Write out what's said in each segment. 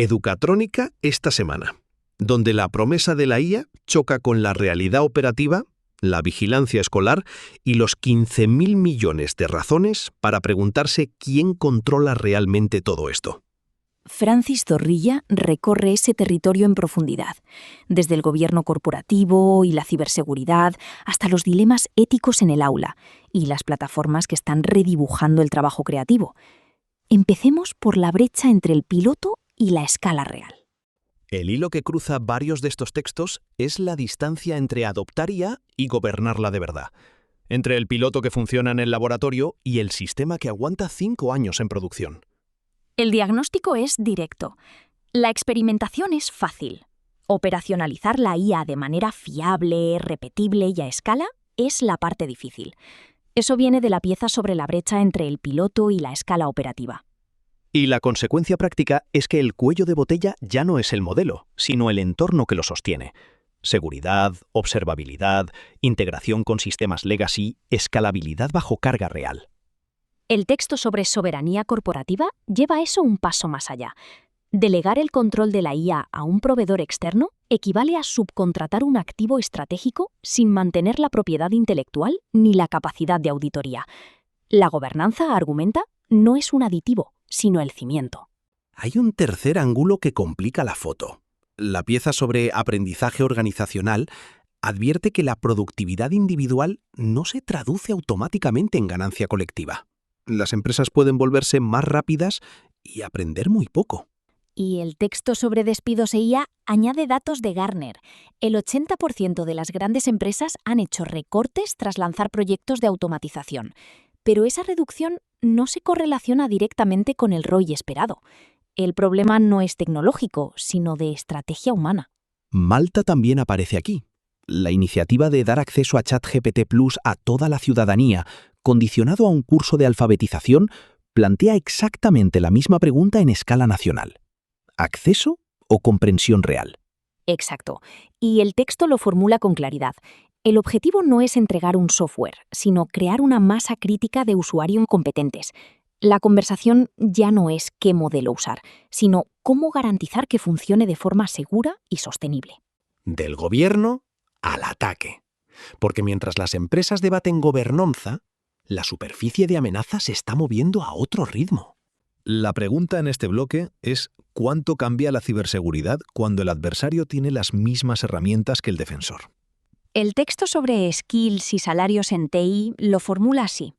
Educatrónica esta semana, donde la promesa de la IA choca con la realidad operativa, la vigilancia escolar y los 15.000 millones de razones para preguntarse quién controla realmente todo esto. Francis Zorrilla recorre ese territorio en profundidad, desde el gobierno corporativo y la ciberseguridad hasta los dilemas éticos en el aula y las plataformas que están redibujando el trabajo creativo. Empecemos por la brecha entre el piloto y la escala real. El hilo que cruza varios de estos textos es la distancia entre adoptar IA y gobernarla de verdad, entre el piloto que funciona en el laboratorio y el sistema que aguanta 5 años en producción. El diagnóstico es directo. La experimentación es fácil. Operacionalizar la IA de manera fiable, repetible y a escala es la parte difícil. Eso viene de la pieza sobre la brecha entre el piloto y la escala operativa. Y la consecuencia práctica es que el cuello de botella ya no es el modelo, sino el entorno que lo sostiene. Seguridad, observabilidad, integración con sistemas legacy, escalabilidad bajo carga real. El texto sobre soberanía corporativa lleva eso un paso más allá. Delegar el control de la IA a un proveedor externo equivale a subcontratar un activo estratégico sin mantener la propiedad intelectual ni la capacidad de auditoría. La gobernanza, argumenta, no es un aditivo, sino el cimiento. Hay un tercer ángulo que complica la foto. La pieza sobre aprendizaje organizacional advierte que la productividad individual no se traduce automáticamente en ganancia colectiva. Las empresas pueden volverse más rápidas y aprender muy poco. Y el texto sobre despidos e IA añade datos de Gartner. El 80% de las grandes empresas han hecho recortes tras lanzar proyectos de automatización. Pero esa reducción no se correlaciona directamente con el ROI esperado. El problema no es tecnológico, sino de estrategia humana. Malta también aparece aquí. La iniciativa de dar acceso a ChatGPT Plus a toda la ciudadanía, condicionado a un curso de alfabetización, plantea exactamente la misma pregunta en escala nacional. ¿Acceso o comprensión real? Exacto. Y el texto lo formula con claridad. El objetivo no es entregar un software, sino crear una masa crítica de usuarios competentes. La conversación ya no es qué modelo usar, sino cómo garantizar que funcione de forma segura y sostenible. Del gobierno al ataque. Porque mientras las empresas debaten gobernanza, la superficie de amenaza se está moviendo a otro ritmo. La pregunta en este bloque es ¿cuánto cambia la ciberseguridad cuando el adversario tiene las mismas herramientas que el defensor? El texto sobre skills y salarios en TI lo formula así.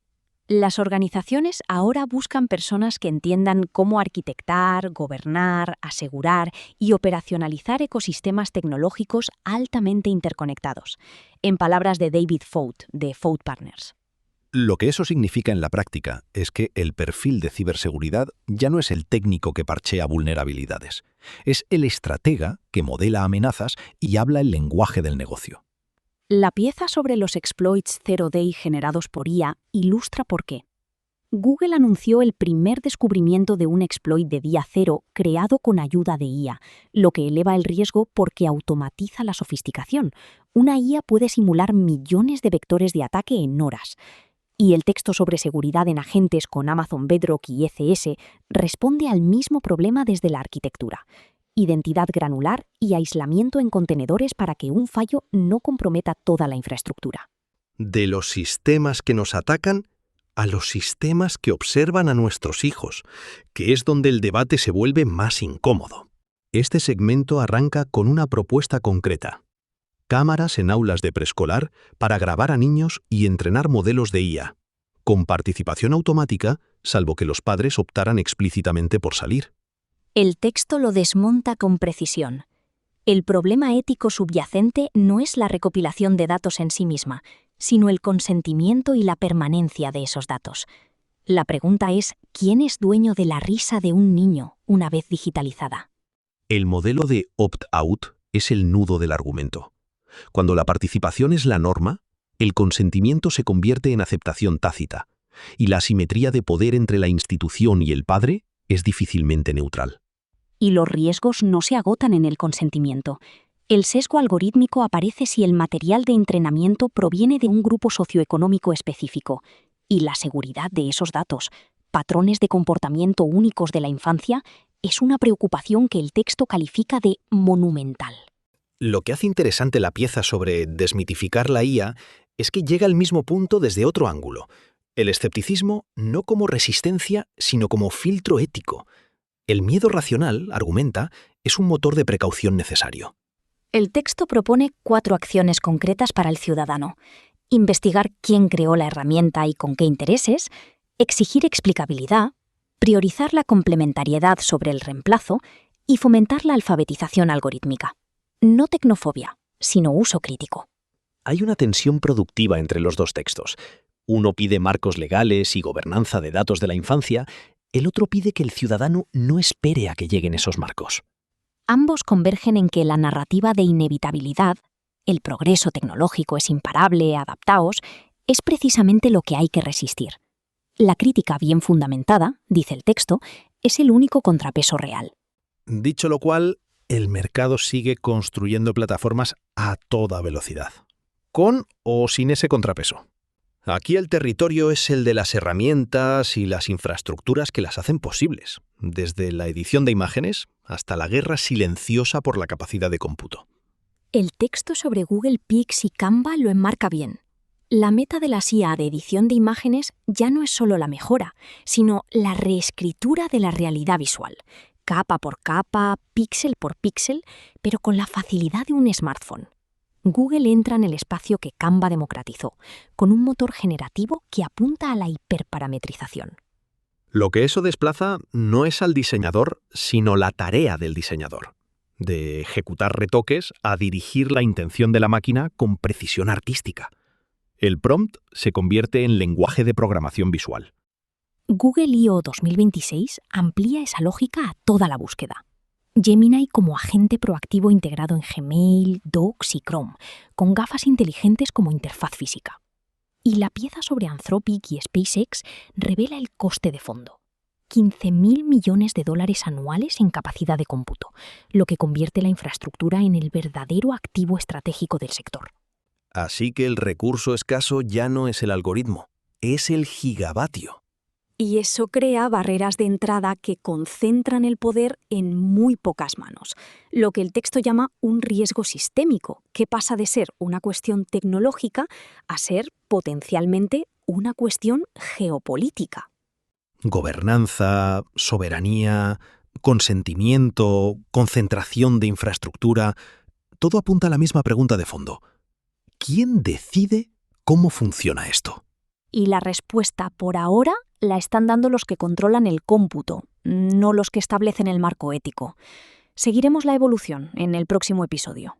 Las organizaciones ahora buscan personas que entiendan cómo arquitectar, gobernar, asegurar y operacionalizar ecosistemas tecnológicos altamente interconectados. En palabras de David Fout, de Fout Partners. Lo que eso significa en la práctica es que el perfil de ciberseguridad ya no es el técnico que parchea vulnerabilidades. Es el estratega que modela amenazas y habla el lenguaje del negocio. La pieza sobre los exploits Zero Day generados por IA ilustra por qué. Google anunció el primer descubrimiento de un exploit de día cero creado con ayuda de IA, lo que eleva el riesgo porque automatiza la sofisticación. Una IA puede simular millones de vectores de ataque en horas. Y el texto sobre seguridad en agentes con Amazon Bedrock y ECS responde al mismo problema desde la arquitectura. Identidad granular y aislamiento en contenedores para que un fallo no comprometa toda la infraestructura. De los sistemas que nos atacan a los sistemas que observan a nuestros hijos, que es donde el debate se vuelve más incómodo. Este segmento arranca con una propuesta concreta. Cámaras en aulas de preescolar para grabar a niños y entrenar modelos de IA, con participación automática, salvo que los padres optaran explícitamente por salir. El texto lo desmonta con precisión. El problema ético subyacente no es la recopilación de datos en sí misma, sino el consentimiento y la permanencia de esos datos. La pregunta es, ¿quién es dueño de la risa de un niño una vez digitalizada? El modelo de opt-out es el nudo del argumento. Cuando la participación es la norma, el consentimiento se convierte en aceptación tácita, y la asimetría de poder entre la institución y el padre es difícilmente neutral. Y los riesgos no se agotan en el consentimiento. El sesgo algorítmico aparece si el material de entrenamiento proviene de un grupo socioeconómico específico, y la seguridad de esos datos, patrones de comportamiento únicos de la infancia, Es una preocupación que el texto califica de monumental. Lo que hace interesante la pieza sobre desmitificar la IA es que llega al mismo punto desde otro ángulo. El escepticismo no como resistencia, sino como filtro ético. El miedo racional, argumenta, es un motor de precaución necesario. El texto propone 4 acciones concretas para el ciudadano: investigar quién creó la herramienta y con qué intereses, exigir explicabilidad, priorizar la complementariedad sobre el reemplazo y fomentar la alfabetización algorítmica. No tecnofobia, sino uso crítico. Hay una tensión productiva entre los dos textos. Uno pide marcos legales y gobernanza de datos de la infancia, el otro pide que el ciudadano no espere a que lleguen esos marcos. Ambos convergen en que la narrativa de inevitabilidad, el progreso tecnológico es imparable, adaptaos, es precisamente lo que hay que resistir. La crítica bien fundamentada, dice el texto, es el único contrapeso real. Dicho lo cual, el mercado sigue construyendo plataformas a toda velocidad, con o sin ese contrapeso. Aquí el territorio es el de las herramientas y las infraestructuras que las hacen posibles, desde la edición de imágenes hasta la guerra silenciosa por la capacidad de cómputo. El texto sobre Google Pix y Canva lo enmarca bien. La meta de la IA de edición de imágenes ya no es solo la mejora, sino la reescritura de la realidad visual, capa por capa, píxel por píxel, pero con la facilidad de un smartphone. Google entra en el espacio que Canva democratizó, con un motor generativo que apunta a la hiperparametrización. Lo que eso desplaza no es al diseñador, sino la tarea del diseñador, de ejecutar retoques a dirigir la intención de la máquina con precisión artística. El prompt se convierte en lenguaje de programación visual. Google I.O. 2026 amplía esa lógica a toda la búsqueda. Gemini como agente proactivo integrado en Gmail, Docs y Chrome, con gafas inteligentes como interfaz física. Y la pieza sobre Anthropic y SpaceX revela el coste de fondo: $15.000 millones anuales en capacidad de cómputo, lo que convierte la infraestructura en el verdadero activo estratégico del sector. Así que el recurso escaso ya no es el algoritmo, es el gigavatio. Y eso crea barreras de entrada que concentran el poder en muy pocas manos, lo que el texto llama un riesgo sistémico, que pasa de ser una cuestión tecnológica a ser potencialmente una cuestión geopolítica. Gobernanza, soberanía, consentimiento, concentración de infraestructura, todo apunta a la misma pregunta de fondo. ¿Quién decide cómo funciona esto? Y la respuesta, por ahora, la están dando los que controlan el cómputo, no los que establecen el marco ético. Seguiremos la evolución en el próximo episodio.